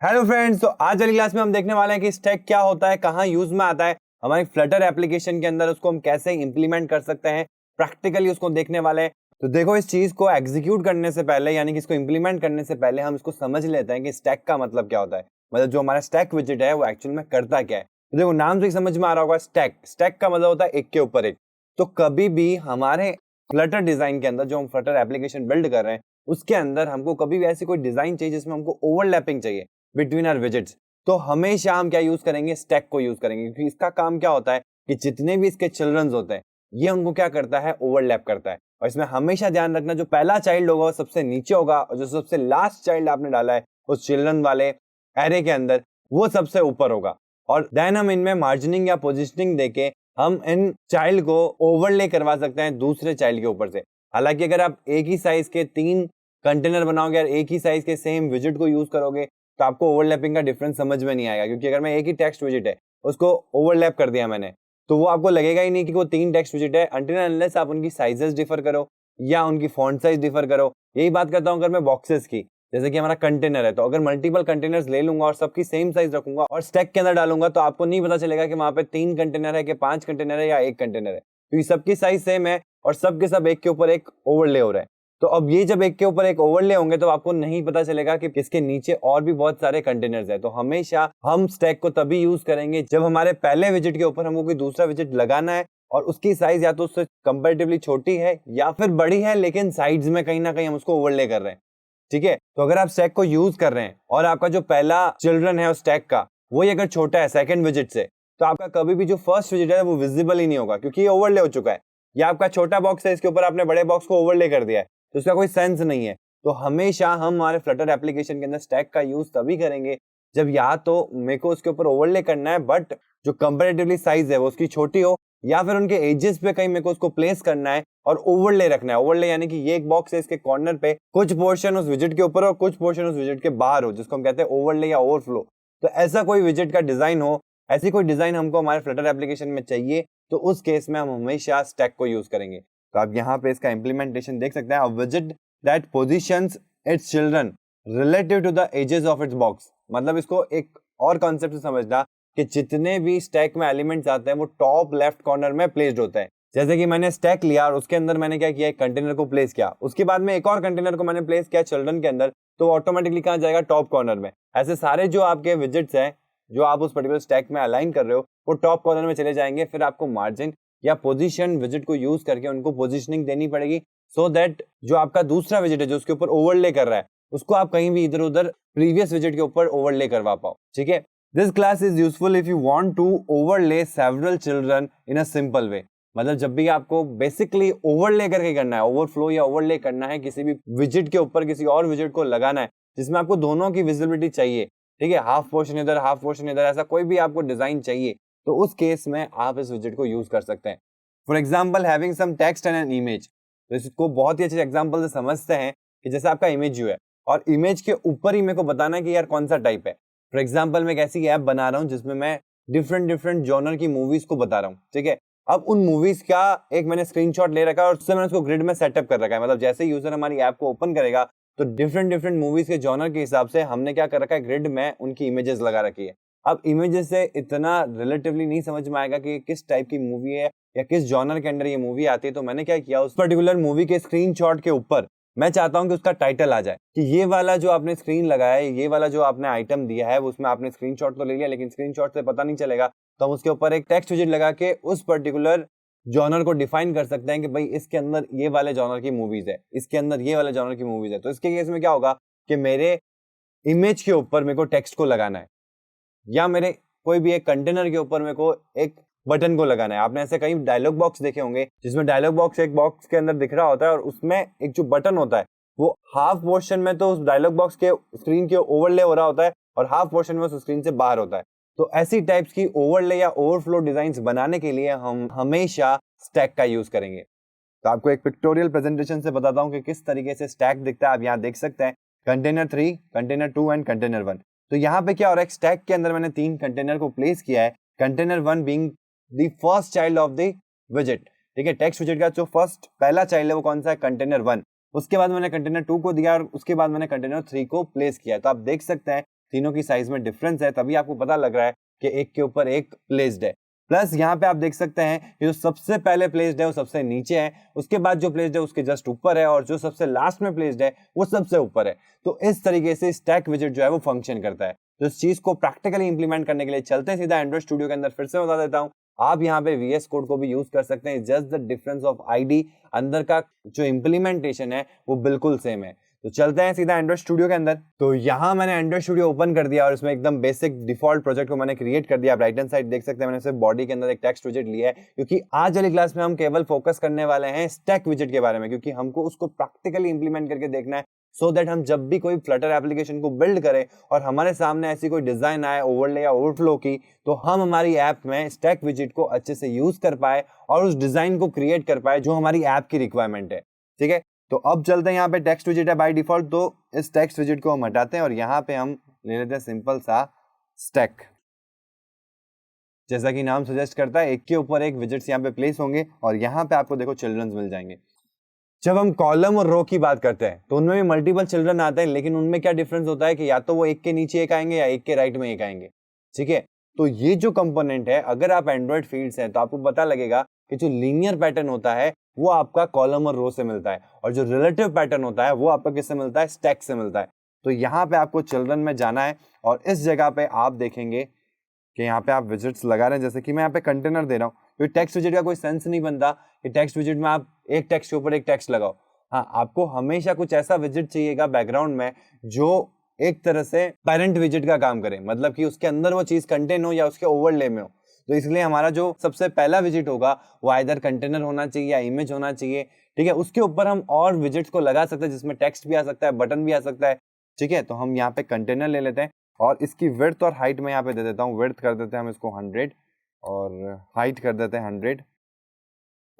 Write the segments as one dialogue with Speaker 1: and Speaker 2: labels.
Speaker 1: Hello friends, तो आज वाली क्लास में हम देखने वाले हैं कि स्टैक क्या होता है, कहाँ यूज में आता है, हमारे फ्लटर एप्लीकेशन के अंदर उसको हम कैसे इंप्लीमेंट कर सकते हैं, प्रैक्टिकली उसको देखने वाले हैं। तो देखो, इस चीज को एग्जीक्यूट करने से पहले यानी कि इसको इंप्लीमेंट करने से पहले हम इसको समझ लेते हैं कि स्टैक का मतलब क्या होता है। मतलब जो हमारा स्टैक विजेट है वो एक्चुअल में करता क्या है। तो देखो, नाम से ही समझ में आ रहा होगा, स्टैक स्टैक का मतलब होता है एक के ऊपर एक। तो कभी भी हमारे फ्लटर डिजाइन के अंदर जो हम फ्लटर एप्लीकेशन बिल्ड कर रहे हैं उसके अंदर हमको कभी भी ऐसी कोई डिजाइन चाहिए जिसमें हमको ओवरलैपिंग चाहिए बिटवीन आर विजेट्स, तो हमेशा हम क्या यूज करेंगे, स्टैक को यूज करेंगे। क्योंकि इसका काम क्या होता है कि जितने भी इसके चिल्ड्रंस होते हैं ये उनको क्या करता है, ओवरलैप करता है। और इसमें हमेशा ध्यान रखना, जो पहला चाइल्ड होगा वो सबसे नीचे होगा और जो सबसे लास्ट चाइल्ड आपने डाला है उस चिल्ड्रन वाले एरे के अंदर वो सबसे ऊपर होगा। और देन हम इनमें मार्जिनिंग या पोजिशनिंग देके हम इन चाइल्ड को ओवरले करवा सकते हैं दूसरे चाइल्ड के ऊपर से। हालांकि अगर आप एक ही साइज के 3 कंटेनर बनाओगे और एक ही साइज के सेम विजेट को यूज करोगे तो आपको ओवरलैपिंग का डिफरेंस समझ में नहीं आएगा। क्योंकि अगर मैं एक ही टेक्स्ट विजेट है उसको ओवरलैप कर दिया मैंने, तो वो आपको लगेगा ही नहीं कि वो 3 टेक्स्ट विजेट है, अनटिल अनलेस आप उनकी साइजेस डिफर करो या उनकी फॉन्ट साइज डिफर करो। यही बात करता हूँ अगर मैं बॉक्सेस की, जैसे कि हमारा कंटेनर है, तो अगर मल्टीपल कंटेनर्स ले लूंगा और सबकी सेम साइज रखूंगा और स्टैक के अंदर डालूंगा तो आपको नहीं पता चलेगा कि वहां पे 3 कंटेनर है कि 5 कंटेनर है या 1 कंटेनर है, क्योंकि सबकी साइज सेम है और सबके सब एक के ऊपर एक ओवरले हो रहा है। तो अब ये जब एक के ऊपर एक ओवरले होंगे तो आपको नहीं पता चलेगा कि इसके नीचे और भी बहुत सारे कंटेनर्स है। तो हमेशा हम स्टैक को तभी यूज करेंगे जब हमारे पहले विजेट के ऊपर हमको कोई दूसरा विजेट लगाना है और उसकी साइज या तो उससे कंपैरेटिवली छोटी है या फिर बड़ी है, लेकिन साइड्स में कहीं ना कहीं हम उसको ओवरले कर रहे हैं। ठीक है, तो अगर आप स्टैक को यूज कर रहे हैं और आपका जो पहला चिल्ड्रन है उस स्टैक का वही अगर छोटा है सेकंड विजेट से, तो आपका कभी भी जो फर्स्ट विजेट है वो विजिबल ही नहीं होगा, क्योंकि ये ओवरले हो चुका है। या आपका छोटा बॉक्स है, इसके ऊपर आपने बड़े बॉक्स को ओवरले कर दिया है, तो इसका कोई सेंस नहीं है। तो हमेशा हम हमारे फ्लटर एप्लीकेशन के अंदर स्टैक का यूज तभी करेंगे जब या तो मेरे को उसके ऊपर ओवरले करना है बट जो कंपैरेटिवली साइज है वो उसकी छोटी हो, या फिर उनके एजेस पे कहीं मेरे को उसको प्लेस करना है और ओवरले रखना है। ओवरले यानी कि ये एक बॉक्स है, इसके कॉर्नर पे कुछ पोर्शन उस विजेट के ऊपर और कुछ पोर्शन उस विजेट के बाहर हो, जिसको हम कहते हैं ओवरले या ओवरफ्लो। तो ऐसा कोई विजेट का डिजाइन हो, ऐसी कोई डिजाइन हमको हमारे फ्लटर एप्लीकेशन में चाहिए, तो उस केस में हम हमेशा स्टैक को यूज करेंगे। तो आप यहाँ पे इसका इंप्लीमेंटेशन देख सकते हैं, अ विजेट that positions its children relative to the edges of its box. मतलब इसको एक और कॉन्सेप्ट से समझना कि जितने भी स्टैक में एलिमेंट्स आते हैं वो टॉप लेफ्ट कॉर्नर में प्लेस्ड होते हैं। जैसे कि मैंने स्टैक लिया और उसके अंदर मैंने क्या किया, एक कंटेनर को प्लेस किया, उसके बाद में एक और कंटेनर को मैंने प्लेस किया चिल्ड्रन के अंदर, तो ऑटोमेटिकली कहाँ जाएगा, टॉप कॉर्नर में। ऐसे सारे जो आपके विजेट्स हैं जो आप उस पर्टिकुलर स्टैक में अलाइन कर रहे हो वो टॉप कॉर्नर में चले जाएंगे। फिर आपको मार्जिन या पोजीशन विजेट को यूज करके उनको पोजीशनिंग देनी पड़ेगी, सो दैट जो आपका दूसरा विजेट है जो उसके ऊपर ओवरले कर रहा है उसको आप कहीं भी इधर उधर प्रीवियस विजेट के ऊपर ओवरले करवा पाओ। ठीक है, this class is useful if you want to overlay several children in a simple way. मतलब जब भी आपको बेसिकली ओवरले करके करना है, ओवरफ्लो या ओवरले करना है किसी भी विजेट के ऊपर किसी और विजेट को लगाना है जिसमें आपको दोनों की विजिबिलिटी चाहिए, ठीक है, हाफ पोर्शन इधर हाफ पोर्शन इधर, ऐसा कोई भी आपको डिजाइन चाहिए, तो उस केस में आप इस विजेट को यूज कर सकते हैं। For example, having some text and an image. तो इसको बहुत ही अच्छे एग्जाम्पल से समझते हैं कि जैसे आपका इमेज व्यू है और इमेज के ऊपर ही मेरे को बताना है कि यार कौन सा टाइप है। फॉर एग्जाम्पल, मैं एक ऐसी ऐप बना रहा हूँ जिसमें मैं डिफरेंट डिफरेंट जॉनर की मूवीज को बता रहा हूँ। ठीक है, अब उन मूवीज का एक मैंने स्क्रीनशॉट ले रखा है और उससे मैंने उसको ग्रिड में सेटअप कर रखा है। मतलब जैसे यूजर हमारी ऐप को ओपन करेगा तो डिफरेंट डिफरेंट मूवीज के जॉनर के हिसाब से हमने क्या कर रखा है, ग्रिड में उनकी इमेजेस लगा रखी है। अब इमेजेस से इतना रिलेटिवली नहीं समझ में आएगा कि किस टाइप की मूवी है या किस जॉनर के अंदर ये मूवी आती है। तो मैंने क्या किया, उस पर्टिकुलर मूवी के स्क्रीनशॉट के ऊपर मैं चाहता हूं कि उसका टाइटल आ जाए कि ये वाला जो आपने स्क्रीन लगाया है, ये वाला जो आपने आइटम दिया है, उसमें आपने स्क्रीनशॉट तो ले लिया लेकिन स्क्रीनशॉट से पता नहीं चलेगा, तो हम उसके ऊपर एक टेक्स्ट विजेट लगा के उस पर्टिकुलर जॉनर को डिफाइन कर सकते हैं कि भाई इसके अंदर ये वाले जॉनर की मूवीज है, इसके अंदर ये वाले जॉनर की मूवीज है। तो इसके केस में क्या होगा कि मेरे इमेज के ऊपर मेरे को टेक्स्ट को लगाना है या मेरे कोई भी एक कंटेनर के ऊपर मेरे को एक बटन को लगाना है। आपने ऐसे कई डायलॉग बॉक्स देखे होंगे जिसमें डायलॉग बॉक्स एक बॉक्स के अंदर दिख रहा होता है और उसमें एक जो बटन होता है वो हाफ पोर्शन में तो उस डायलॉग बॉक्स के स्क्रीन के ओवरले हो रहा होता है और हाफ पोर्शन में उस स्क्रीन से बाहर होता है। तो ऐसी टाइप्स की ओवरले या ओवरफ्लो डिजाइंस बनाने के लिए हम हमेशा स्टैक का यूज करेंगे। तो आपको एक पिक्टोरियल प्रेजेंटेशन से बताता हूँ कि किस तरीके से स्टैक दिखता है। आप यहाँ देख सकते हैं कंटेनर 3, कंटेनर 2 एंड कंटेनर 1। तो यहाँ पे क्या हो रहा है, स्टैक के अंदर मैंने 3 कंटेनर को प्लेस किया है, container 1 being the first child of the विजेट। ठीक है, टेक्स्ट विजेट का जो फर्स्ट पहला चाइल्ड है वो कौन सा है, कंटेनर 1। उसके बाद मैंने कंटेनर 2 को दिया और उसके बाद मैंने कंटेनर 3 को प्लेस किया। तो आप देख सकते हैं तीनों की साइज में डिफरेंस है, तभी आपको पता लग रहा है कि एक के ऊपर एक प्लेस्ड है। प्लस यहाँ पे आप देख सकते हैं कि जो सबसे पहले प्लेस्ड है वो सबसे नीचे है, उसके बाद जो प्लेस्ड है उसके जस्ट ऊपर है, और जो सबसे लास्ट में प्लेस्ड है वो सबसे ऊपर है। तो इस तरीके से स्टैक विजेट जो है वो फंक्शन करता है। तो इस चीज को प्रैक्टिकली इंप्लीमेंट करने के लिए चलते हैं सीधा एंड्रॉइड स्टूडियो के अंदर। फिर से बता देता हूँ, आप यहाँ पे VS कोड को भी यूज कर सकते हैं, just the difference of ID, अंदर का जो इंप्लीमेंटेशन है वो बिल्कुल सेम है। तो चलते हैं सीधा एंड्रॉइड स्टूडियो के अंदर। तो यहाँ मैंने एंड्रॉइड स्टूडियो ओपन कर दिया और इसमें एकदम बेसिक डिफॉल्ट प्रोजेक्ट को मैंने क्रिएट कर दिया। राइट हैंड साइड देख सकते हैं मैंने सिर्फ बॉडी के अंदर एक टेक्स्ट विजेट लिया है, क्योंकि आज वाली क्लास में हम केवल फोकस करने वाले हैं स्टैक विजेट के बारे में, क्योंकि हमको उसको प्रैक्टिकली इंप्लीमेंट करके देखना है, सो दैट हम जब भी कोई फ्लटर एप्लीकेशन को बिल्ड करें और हमारे सामने ऐसी कोई डिजाइन आए ओवरले या ओवरफ्लो की, तो हम हमारी ऐप में स्टैक विजेट को अच्छे से यूज कर पाए और उस डिजाइन को क्रिएट कर पाए जो हमारी ऐप की रिक्वायरमेंट है। ठीक है, तो अब चलते हैं, यहाँ पे टेक्स्ट विजेट है बाय डिफॉल्ट, तो इस टेक्स्ट विजेट को हम हटाते हैं और यहाँ पे हम ले लेते हैं सिंपल सा स्टैक। जैसा कि नाम सजेस्ट करता है, एक के ऊपर एक विजेट्स यहाँ पे प्लेस होंगे और यहाँ पे आपको देखो चिल्ड्रंस मिल जाएंगे। जब हम कॉलम और रो की बात करते हैं तो उनमें भी मल्टीपल चिल्ड्रन आते हैं, लेकिन उनमें क्या डिफरेंस होता है कि या तो वो एक के नीचे एक आएंगे या एक के राइट में एक आएंगे। ठीक है, तो ये जो कंपोनेंट है, अगर आप एंड्रॉइड फील्ड्स हैं तो आपको पता लगेगा कि जो लीनियर पैटर्न होता है वो आपका कॉलम और रो से मिलता है, और जो रिलेटिव पैटर्न होता है वो आपका किससे मिलता है, स्टैक से मिलता है। तो यहाँ पे आपको चिल्ड्रन में जाना है और इस जगह पे आप देखेंगे कि यहाँ पे आप विजेट्स लगा रहे हैं। जैसे कि मैं यहाँ पे कंटेनर दे रहा हूँ, तो टेक्स्ट विजेट का कोई सेंस नहीं बनता कि टेक्स्ट विजेट में आप एक टेक्स्ट के ऊपर एक टेक्स्ट लगाओ। हाँ, आपको हमेशा कुछ ऐसा विजेट चाहिएगा बैकग्राउंड में जो एक तरह से पेरेंट विजेट का काम करे, मतलब कि उसके अंदर वो चीज कंटेन हो या उसके ओवरले में हो। तो इसलिए हमारा जो सबसे पहला विजेट होगा वो आइदर कंटेनर होना चाहिए या इमेज होना चाहिए। ठीक है, उसके ऊपर हम और विजेट्स को लगा सकते हैं जिसमें टेक्स्ट भी आ सकता है, बटन भी आ सकता है। ठीक है, तो हम यहाँ पे कंटेनर ले लेते हैं और इसकी विड्थ और हाइट में यहाँ पे दे देता हूँ। विड्थ कर देते हैं हम इसको 100 और हाइट कर देते हैं 100।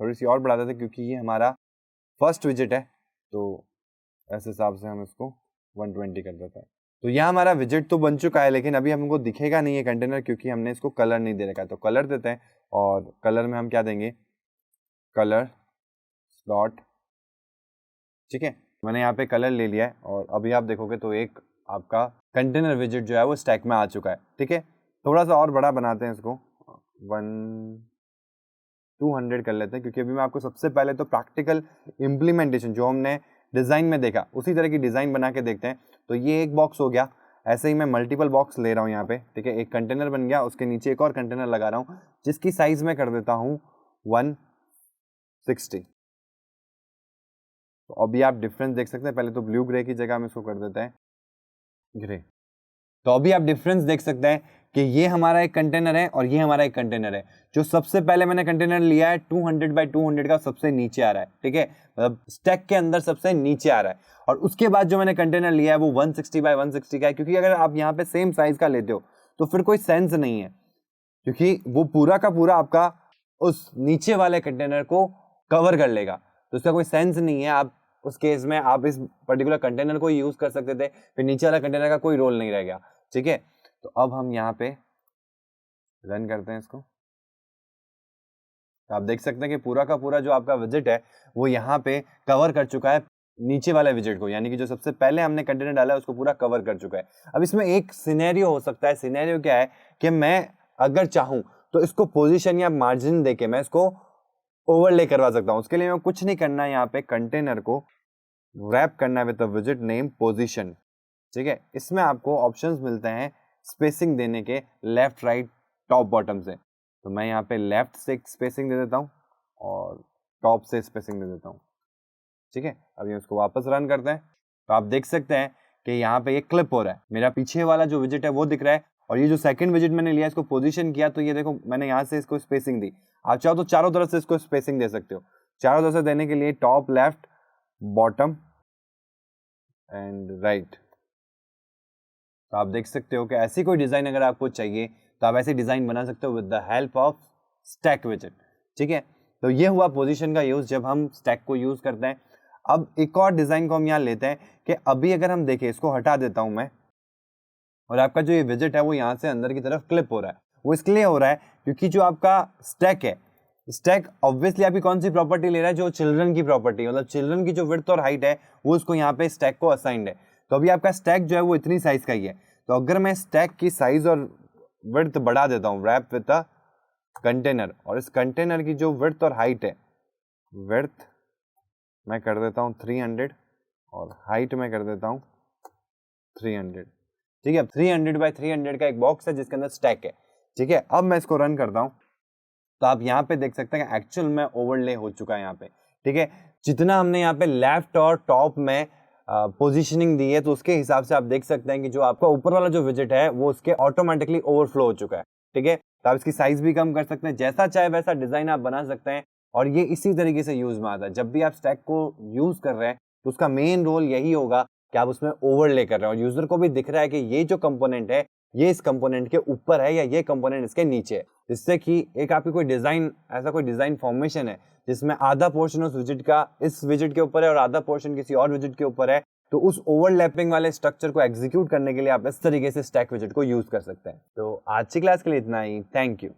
Speaker 1: थोड़ी सी और बढ़ा देते हैं क्योंकि ये हमारा फर्स्ट विजेट है, तो ऐसे हिसाब से हम इसको 120 कर देते हैं। तो यहाँ हमारा विजेट तो बन चुका है, लेकिन अभी हमको दिखेगा नहीं है कंटेनर, क्योंकि हमने इसको कलर नहीं दे रखा है। तो कलर देते हैं और कलर में हम क्या देंगे, कलर स्लॉट। ठीक है, मैंने यहाँ पे कलर ले लिया है और अभी आप देखोगे तो एक आपका कंटेनर विजेट जो है वो स्टैक में आ चुका है। ठीक है, थोड़ा सा और बड़ा बनाते हैं इसको, 200 कर लेते हैं, क्योंकि अभी मैं आपको सबसे पहले तो प्रैक्टिकल इम्प्लीमेंटेशन जो हमने डिज़ाइन में देखा उसी तरह की डिज़ाइन बना के देखते हैं। तो ये एक बॉक्स हो गया, ऐसे ही मैं मल्टीपल बॉक्स ले रहा हूँ यहाँ पे। ठीक है, एक कंटेनर बन गया, उसके नीचे एक और कंटेनर लगा रहा हूँ जिसकी साइज में कर देता हूँ 160। तो अभी आप डिफरेंस देख सकते हैं, पहले तो ब्लू ग्रे की जगह हम इसको कर देते हैं ग्रे। तो अभी आप डिफरेंस देख सकते हैं कि ये हमारा एक कंटेनर है और ये हमारा एक कंटेनर है। जो सबसे पहले मैंने कंटेनर लिया है 200 बाय 200 का, सबसे नीचे आ रहा है। ठीक है, मतलब स्टैक के अंदर सबसे नीचे आ रहा है। और उसके बाद जो मैंने कंटेनर लिया है वो 160 बाय 160 का है, क्योंकि अगर आप यहाँ पे सेम साइज का लेते हो तो फिर कोई सेंस नहीं है, क्योंकि वो पूरा का पूरा आपका उस नीचे वाले कंटेनर को कवर कर लेगा। तो उसका कोई सेंस नहीं है। आप उस केस में आप इस पर्टिकुलर कंटेनर को यूज कर सकते थे, फिर नीचे वाला कंटेनर का कोई रोल नहीं रह गया। ठीक है, तो अब हम यहाँ पे रन करते हैं इसको। तो आप देख सकते हैं कि पूरा का पूरा जो आपका विजेट है वो यहाँ पे कवर कर चुका है नीचे वाले विजेट को, यानी कि जो सबसे पहले हमने कंटेनर डाला है उसको पूरा कवर कर चुका है। अब इसमें एक सिनेरियो हो सकता है। सिनेरियो क्या है कि मैं अगर चाहूं तो इसको पोजीशन या मार्जिन देके मैं इसको ओवरले करवा सकता हूं। उसके लिए मैं कुछ नहीं करना है, यहाँ पे कंटेनर को रैप करना है विद द विजेट नेम पोजीशन। ठीक है, इसमें आपको ऑप्शंस मिलते हैं स्पेसिंग देने के, लेफ्ट राइट टॉप बॉटम से। तो मैं यहाँ पे लेफ्ट से स्पेसिंग दे देता हूँ और टॉप से स्पेसिंग दे देता हूँ। ठीक है, अभी इसको वापस रन करते हैं। तो आप देख सकते हैं कि यहाँ पे ये क्लिप हो रहा है, मेरा पीछे वाला जो विजेट है वो दिख रहा है, और ये जो सेकंड विजेट मैंने लिया इसको पोजीशन किया तो ये देखो मैंने यहाँ से इसको स्पेसिंग दी। आप चाहो तो चारों तरफ से इसको स्पेसिंग दे सकते हो। चारों तरफ से देने के लिए top, left, bottom and right. तो आप देख सकते हो कि ऐसी कोई डिजाइन अगर आपको चाहिए तो आप ऐसी डिजाइन बना सकते हो with the help of stack विजेट। ठीक है, तो ये हुआ पोजीशन का यूज जब हम स्टैक को यूज करते हैं। अब एक और डिजाइन को हम यहाँ लेते हैं कि अभी अगर हम देखें, इसको हटा देता हूं मैं, और आपका जो ये विजेट है वो यहाँ से अंदर की तरफ क्लिप हो रहा है। वो इसलिए हो रहा है क्योंकि जो आपका स्टैक है, स्टैक ऑब्वियसली आपकी कौन सी प्रॉपर्टी ले रहा है, जो चिल्ड्रन की प्रॉपर्टी, मतलब चिल्ड्रन की जो विड्थ और हाइट है वो उसको यहाँ पे स्टैक को असाइंड है। तो अभी आपका स्टैक जो है वो इतनी साइज का ही है। तो अगर मैं स्टैक की साइज और विड्थ बढ़ा देता हूँ रैप विद अ कंटेनर, और इस कंटेनर की जो विड्थ और हाइट है, विड्थ मैं कर देता हूँ 300 और हाइट में कर देता हूँ 300। ठीक है, 300 बाय 300 का एक बॉक्स है जिसके अंदर स्टैक है। ठीक है, अब मैं इसको रन करता हूँ तो आप यहाँ पे देख सकते हैं कि एक्चुअल में ओवरले हो चुका है यहाँ पे। ठीक है, जितना हमने यहाँ पे लेफ्ट और टॉप में पोजीशनिंग दी है तो उसके हिसाब से आप देख सकते हैं कि जो आपका ऊपर वाला जो विजेट है वो उसके ऑटोमेटिकली ओवरफ्लो हो चुका है। ठीक है, तो आप इसकी साइज भी कम कर सकते हैं, जैसा चाहे वैसा डिजाइन आप बना सकते हैं, और ये इसी तरीके से यूज में आता है। जब भी आप स्टैक को यूज कर रहे हैं तो उसका मेन रोल यही होगा कि आप उसमें ओवरले कर रहे हैं और यूजर को भी दिख रहा है कि ये जो कंपोनेंट है ये इस कंपोनेंट के ऊपर है या ये कंपोनेंट इसके नीचे है, जिससे कि एक आपकी कोई डिजाइन, ऐसा कोई डिजाइन फॉर्मेशन है जिसमें आधा पोर्शन उस विजिट का इस विजिट के ऊपर है और आधा पोर्शन किसी और विजिट के ऊपर है, तो उस ओवरलैपिंग वाले स्ट्रक्चर को एग्जीक्यूट करने के लिए आप इस तरीके से स्टैक विजिट को यूज कर सकते हैं। तो आज की क्लास के लिए इतना ही, थैंक यू।